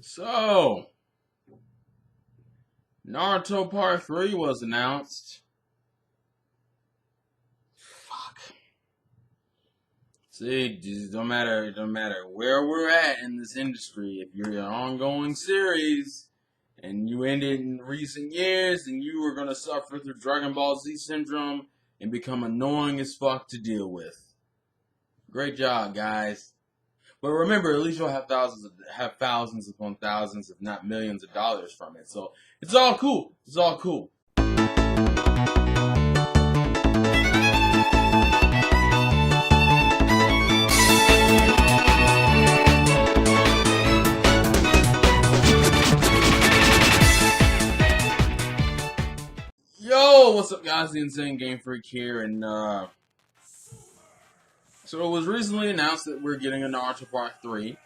So, Naruto Part 3 was announced. Fuck. See, it don't matter where we're at in this industry. If you're an ongoing series and you ended in recent years, then you are gonna suffer through Dragon Ball Z syndrome and become annoying as fuck to deal with. Great job, guys. But remember, at least you'll have thousands upon thousands, if not millions of dollars from it. So it's all cool. It's all cool. Yo, what's up, guys? The Insane Game Freak here, and so it was recently announced that we're getting a Naruto Part 3.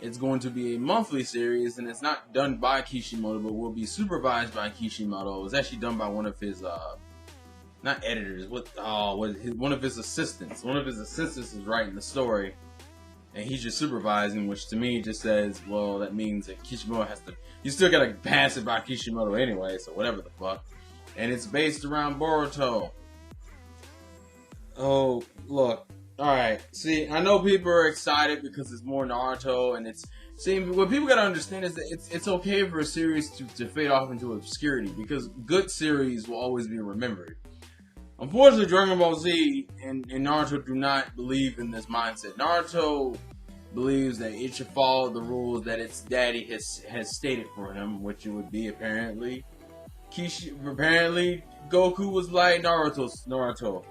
It's going to be a monthly series, and it's not done by Kishimoto, but will be supervised by Kishimoto. It was actually done by one of his, not editors, one of his assistants. One of his assistants is writing the story, and he's just supervising, which to me just says, well, that means that Kishimoto has to, you still gotta pass it by Kishimoto anyway, so whatever the fuck. And it's based around Boruto. Oh, look. Alright, see, I know people are excited because it's more Naruto, and what people gotta understand is that it's okay for a series to fade off into obscurity, because good series will always be remembered. Unfortunately, Dragon Ball Z and Naruto do not believe in this mindset. Naruto believes that it should follow the rules that its daddy has stated for him, which it would be apparently Goku was like, Naruto,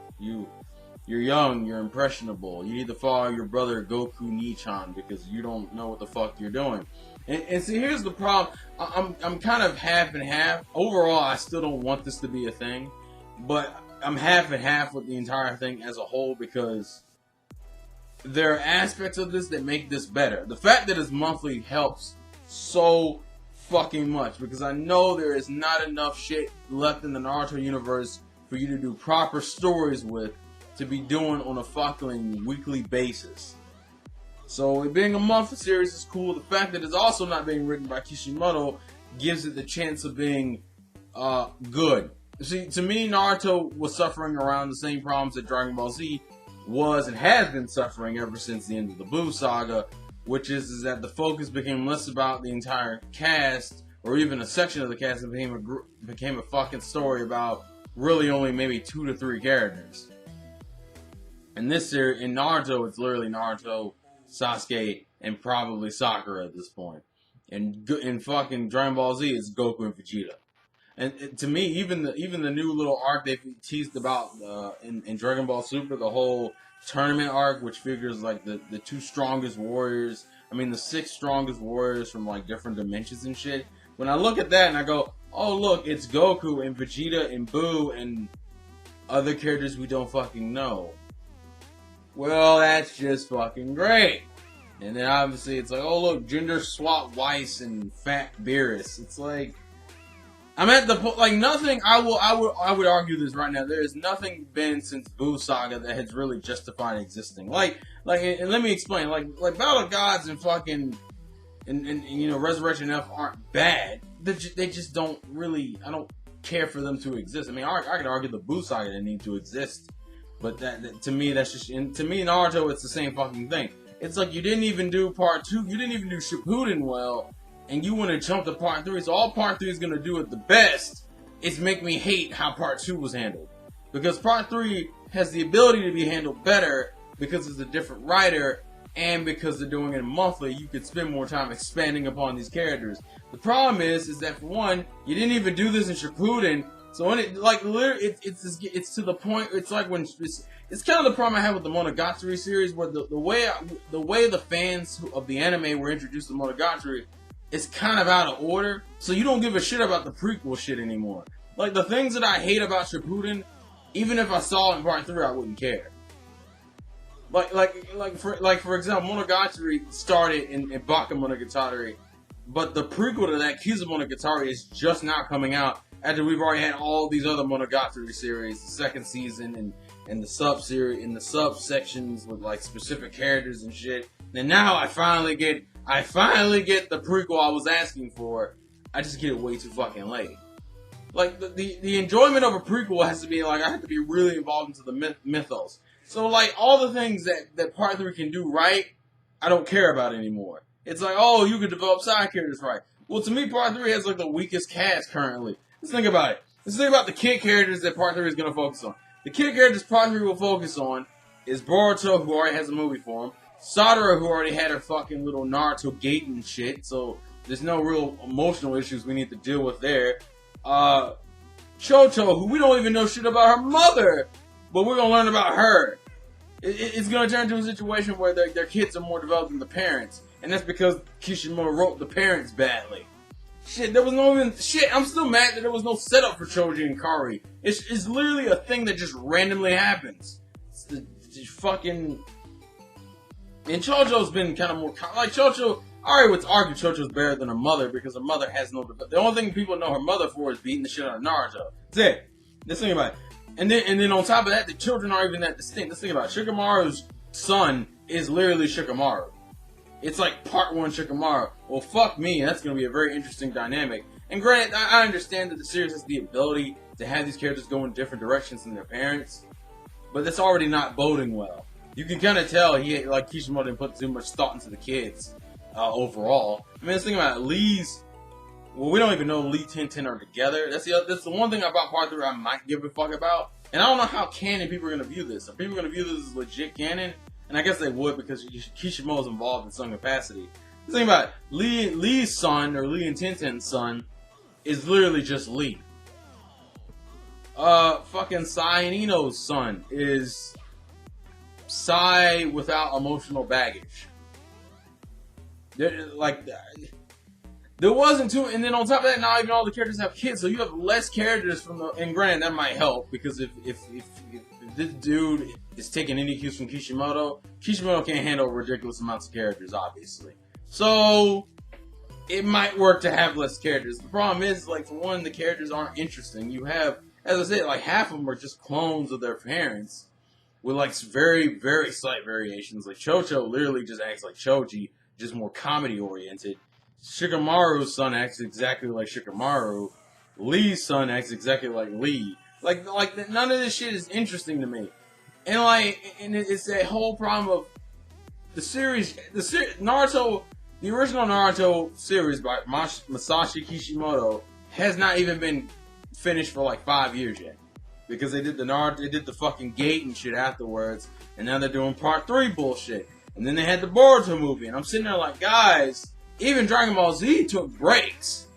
you're young, you're impressionable. You need to follow your brother Goku Nichan because you don't know what the fuck you're doing. And see, here's the problem. I'm kind of half and half. Overall, I still don't want this to be a thing, but I'm half and half with the entire thing as a whole because there are aspects of this that make this better. The fact that it's monthly helps so fucking much because I know there is not enough shit left in the Naruto universe for you to do proper stories with to be doing on a fucking weekly basis. So it being a monthly series is cool. The fact that it's also not being written by Kishimoto gives it the chance of being good. See, to me, Naruto was suffering around the same problems that Dragon Ball Z was and has been suffering ever since the end of the Buu saga, which is that the focus became less about the entire cast or even a section of the cast and became a fucking story about really only maybe 2 to 3 characters. In this series, in Naruto, it's literally Naruto, Sasuke, and probably Sakura at this point. And in fucking Dragon Ball Z, it's Goku and Vegeta. And to me, even the new little arc they teased about in Dragon Ball Super, the whole tournament arc, which figures like the 2 strongest warriors, the 6 strongest warriors from like different dimensions and shit. When I look at that and I go, oh look, it's Goku and Vegeta and Buu and other characters we don't fucking know. Well, that's just fucking great. And then obviously it's like, oh look, gender swap Weiss and Fat Beerus. It's like, I'm at the point, like nothing, I would argue this right now, there has nothing been since Buu Saga that has really justified existing. And let me explain, like Battle of Gods and fucking, and Resurrection F aren't bad. They just don't really, I don't care for them to exist. I could argue the Buu Saga didn't need to exist. But that to me, that's just, and to me, Naruto, it's the same fucking thing. It's like you didn't even do Part 2, you didn't even do Shippuden well, and you want to jump to Part 3, so all Part 3 is going to do at the best is make me hate how Part 2 was handled. Because Part 3 has the ability to be handled better because it's a different writer, and because they're doing it monthly, you could spend more time expanding upon these characters. The problem is that for one, you didn't even do this in Shippuden. So when it, like, literally, it's to the point. It's like when it's kind of the problem I have with the Monogatari series, where the way the fans of the anime were introduced to Monogatari is kind of out of order. So you don't give a shit about the prequel shit anymore. Like the things that I hate about Shippuden, even if I saw it in Part 3, I wouldn't care. For example, Monogatari started in Baka Monogatari, but the prequel to that, Kizu Monogatari, is just now coming out after we've already had all these other Monogatari series, the second season, and the subsections with like specific characters and shit. And now I finally get the prequel I was asking for. I just get it way too fucking late. Like the enjoyment of a prequel has to be like I have to be really involved into the mythos. So like all the things that Part 3 can do right, I don't care about anymore. It's like, oh, you could develop side characters right. Well, to me, Part 3 has like the weakest cast currently. Let's think about it. Let's think about the kid characters that Part 3 is going to focus on. The kid characters Part 3 will focus on is Boruto, who already has a movie for him, Sadara, who already had her fucking little Naruto gate and shit, so there's no real emotional issues we need to deal with there. Chocho, who we don't even know shit about her mother, but we're going to learn about her. It's going to turn into a situation where their kids are more developed than the parents. And that's because Kishimoto wrote the parents badly. Shit, there was no even... Shit, I'm still mad that there was no setup for Choji and Kari. It's literally a thing that just randomly happens. It's the fucking... And Chocho's been kind of more... Like, Chocho... I already would argue Chocho's better than her mother because her mother has no... The only thing people know her mother for is beating the shit out of Naruto. That's it. Let's think about it. And then on top of that, the children aren't even that distinct. Let's think about it. Shikamaru's son is literally Shikamaru. It's like Part 1 Shikamaru. Well, fuck me. That's going to be a very interesting dynamic. And granted, I understand that the series has the ability to have these characters go in different directions than their parents. But that's already not boding well. You can kind of tell Kishimoto didn't put too much thought into the kids overall. I mean, let's think about it. Well, we don't even know Lee Tenten are together. That's the one thing about Part 3 I might give a fuck about. And I don't know how canon people are going to view this. Are people going to view this as legit canon? And I guess they would because Kishimoto's involved in some capacity. Think about it. Lee's son, or Lee and Tenten's son, is literally just Lee. Fucking Sai and Ino's son is Sai without emotional baggage. There wasn't too, and then on top of that, now even all the characters have kids, so you have less characters from the. And granted, that might help because if this dude is taking any cues from Kishimoto can't handle ridiculous amounts of characters, obviously. So it might work to have less characters. The problem is, like, for one, the characters aren't interesting. You have, as I said, like half of them are just clones of their parents with like very, very slight variations. Like Chocho literally just acts like Choji, just more comedy oriented. Shikamaru's son acts exactly like Shikamaru. Lee's son acts exactly like Lee. Like none of this shit is interesting to me. And it's that whole problem of the series Naruto, the original Naruto series by Masashi Kishimoto has not even been finished for like 5 years yet. Because they did the fucking gate and shit afterwards, and now they're doing Part 3 bullshit. And then they had the Boruto movie, and I'm sitting there like, guys, even Dragon Ball Z took breaks.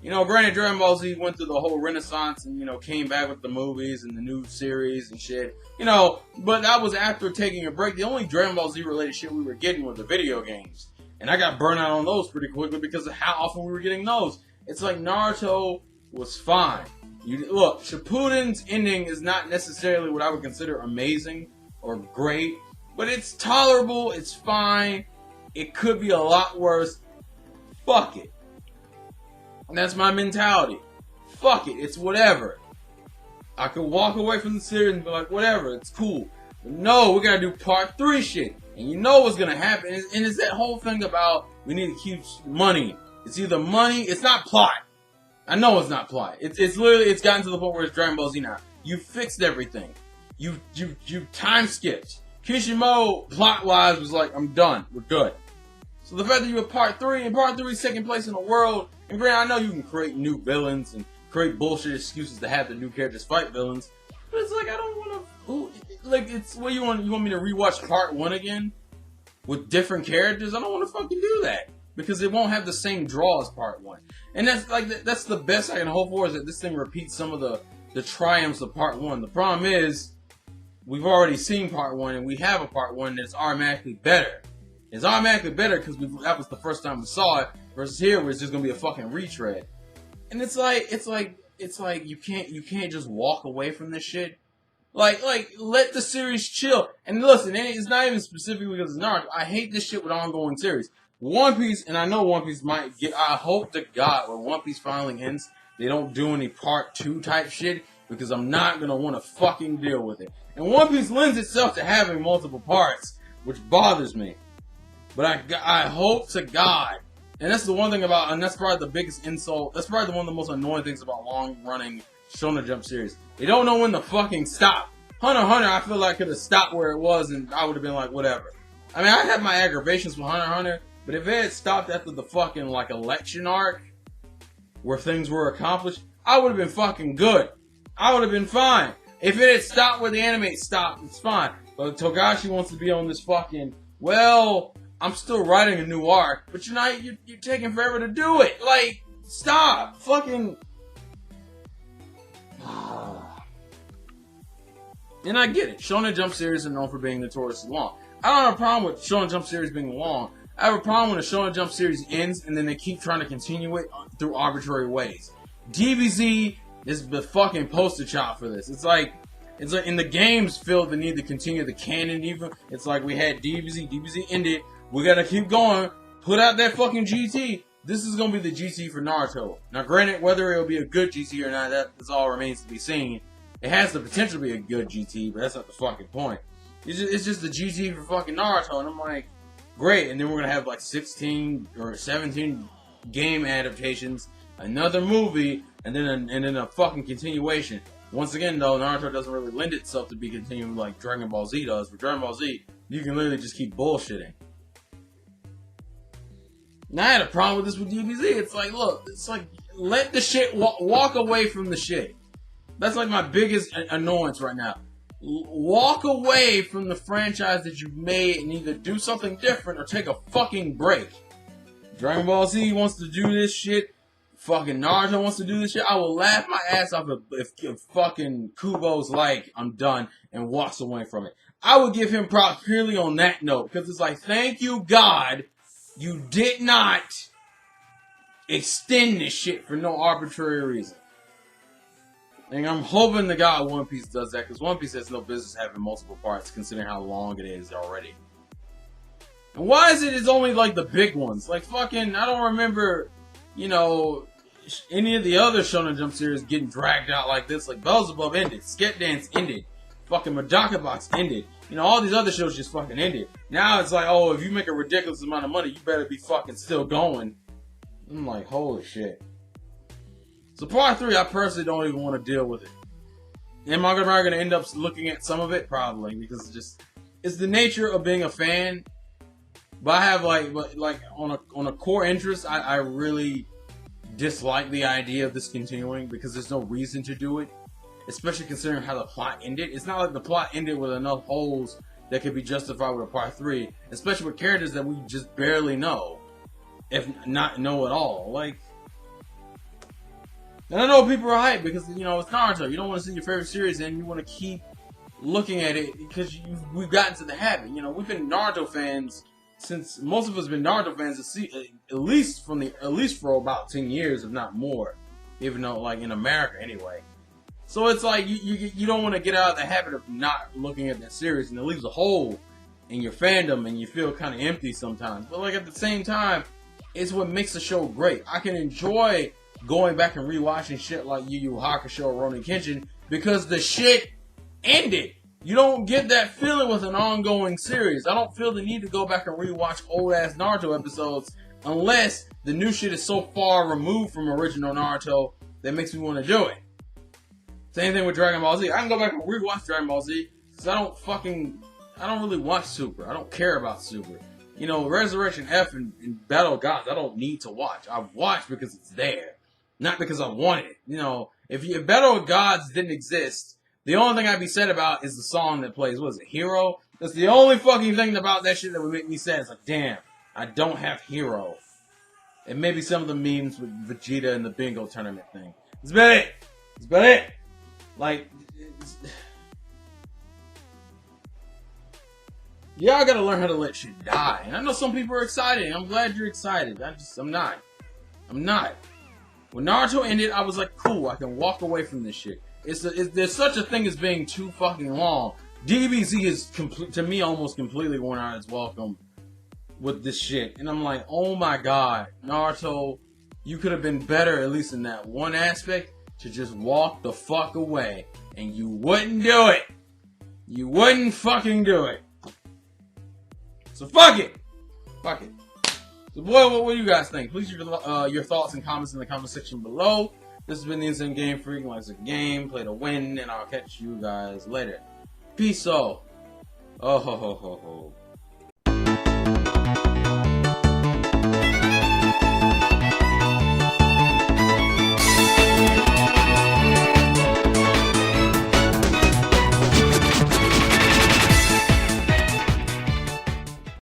You know, granted, Dragon Ball Z went through the whole renaissance and, you know, came back with the movies and the new series and shit. You know, but that was after taking a break. The only Dragon Ball Z related shit we were getting were the video games. And I got burnt out on those pretty quickly because of how often we were getting those. It's like Naruto was fine. Look, Shippuden's ending is not necessarily what I would consider amazing or great. But it's tolerable, it's fine. It could be a lot worse. Fuck it. And that's my mentality. Fuck it, it's whatever. I could walk away from the series and be like, whatever, it's cool. But no, we gotta do Part 3 shit. And you know what's gonna happen. And it's that whole thing about we need to keep money. It's either money, it's not plot. I know it's not plot. It's literally, it's gotten to the point where it's Dragon Ball Z now. You fixed everything. You time skipped. Kishimoto, plot-wise, was like, I'm done. We're good. So the fact that you have Part 3, and Part 3 is taking place in a world, and granted, I know you can create new villains and create bullshit excuses to have the new characters fight villains, but it's like, I don't want to, like, it's, what you want me to rewatch Part 1 again? With different characters? I don't want to fucking do that. Because it won't have the same draw as Part 1. And that's the best I can hope for, is that this thing repeats some of the triumphs of Part 1. The problem is, we've already seen Part 1, and we have a Part 1 that's automatically better. It's automatically better because that was the first time we saw it, versus here where it's just gonna be a fucking retread. And it's like you can't just walk away from this shit. Like let the series chill. And listen, it's not even specifically because it's Naruto. I hate this shit with ongoing series. One Piece, and I know One Piece might get. I hope to God when One Piece finally ends, they don't do any Part 2 type shit, because I'm not gonna want to fucking deal with it. And One Piece lends itself to having multiple parts, which bothers me. But I hope to God, and that's the one thing about, and that's probably the biggest insult, that's probably one of the most annoying things about long-running Shonen Jump series. They don't know when to fucking stop. Hunter x Hunter, I feel like could have stopped where it was, and I would have been like, whatever. I mean, I had my aggravations with Hunter x Hunter, but if it had stopped after the fucking, like, election arc, where things were accomplished, I would have been fucking good. I would have been fine. If it had stopped where the anime stopped, it's fine. But Togashi wants to be on this fucking, well, I'm still writing a new arc, but you're taking forever to do it. Like, stop. Fucking. And I get it. Shonen Jump series are known for being notoriously long. I don't have a problem with Shonen Jump series being long. I have a problem when a Shonen Jump series ends and then they keep trying to continue it through arbitrary ways. DBZ is the fucking poster child for this. It's like in the games feel the need to continue the canon even. It's like we had DBZ ended. We gotta keep going. Put out that fucking GT. This is gonna be the GT for Naruto. Now granted, whether it'll be a good GT or not, that all remains to be seen. It has the potential to be a good GT, but that's not the fucking point. It's just the GT for fucking Naruto, and I'm like, great. And then we're gonna have like 16 or 17 game adaptations, another movie, and then a fucking continuation. Once again, though, Naruto doesn't really lend itself to be continuing like Dragon Ball Z does. For Dragon Ball Z, you can literally just keep bullshitting. Now I had a problem with this with DBZ. It's like, look, it's like, let the shit walk away from the shit. That's like my biggest annoyance right now. Walk away from the franchise that you've made and either do something different or take a fucking break. Dragon Ball Z wants to do this shit. Fucking Naruto wants to do this shit. I will laugh my ass off if fucking Kubo's like, I'm done, and walks away from it. I would give him props purely on that note, because it's like, thank you, God, you did not extend this shit for no arbitrary reason. And I'm hoping the God One Piece does that, because One Piece has no business having multiple parts, considering how long it is already. And why is it's only like the big ones? Like fucking, I don't remember, you know, any of the other Shonen Jump series getting dragged out like this. Like Beelzebub ended, Skip Dance ended, fucking Medaka Box ended. You know, all these other shows just fucking ended. Now it's like, oh, if you make a ridiculous amount of money, you better be fucking still going. I'm like, holy shit. So part 3, I personally don't even want to deal with it. Am I going to end up looking at some of it? Probably, because it's the nature of being a fan. But I have like on a core interest, I really dislike the idea of this continuing because there's no reason to do it, especially considering how the plot ended. It's not like the plot ended with enough holes that could be justified with a part 3, especially with characters that we just barely know, if not know at all. Like. And I know people are hyped because, you know, it's Naruto. You don't want to see your favorite series and you want to keep looking at it because we've gotten to the habit. You know, we've been Naruto fans since, most of us have been Naruto fans at least for about 10 years, if not more. Even though, like, in America anyway. So it's like, you don't want to get out of the habit of not looking at that series, and it leaves a hole in your fandom and you feel kind of empty sometimes. But, like, at the same time, it's what makes the show great. I can enjoy going back and rewatching shit like Yu Yu Hakusho or Rurouni Kenshin because the shit ended. You don't get that feeling with an ongoing series. I don't feel the need to go back and rewatch old ass Naruto episodes unless the new shit is so far removed from original Naruto that makes me want to do it. Same thing with Dragon Ball Z. I can go back and rewatch Dragon Ball Z because I don't really watch Super. I don't care about Super. You know, Resurrection F and Battle of Gods, I don't need to watch. I've watched because it's there. Not because I want it. You know, if Battle of Gods didn't exist, the only thing I'd be sad about is the song that plays. What is it, Hero? That's the only fucking thing about that shit that would make me sad. It's like, damn, I don't have Hero. And maybe some of the memes with Vegeta and the bingo tournament thing. That's about it. That's about it. Like, y'all gotta learn how to let shit die. And I know some people are excited. I'm glad you're excited. I'm not. I'm not. When Naruto ended, I was like, cool, I can walk away from this shit. There's such a thing as being too fucking long. DBZ is, to me, almost completely worn out its welcome with this shit. And I'm like, oh my god, Naruto, you could have been better, at least in that one aspect, to just walk the fuck away. And you wouldn't do it. You wouldn't fucking do it. So fuck it. Fuck it. So boy, what do you guys think? Please leave your thoughts and comments in the comment section below. This has been the Insane Game Freak. Likes a game, play to win, and I'll catch you guys later. Peace out. Oh ho ho ho ho.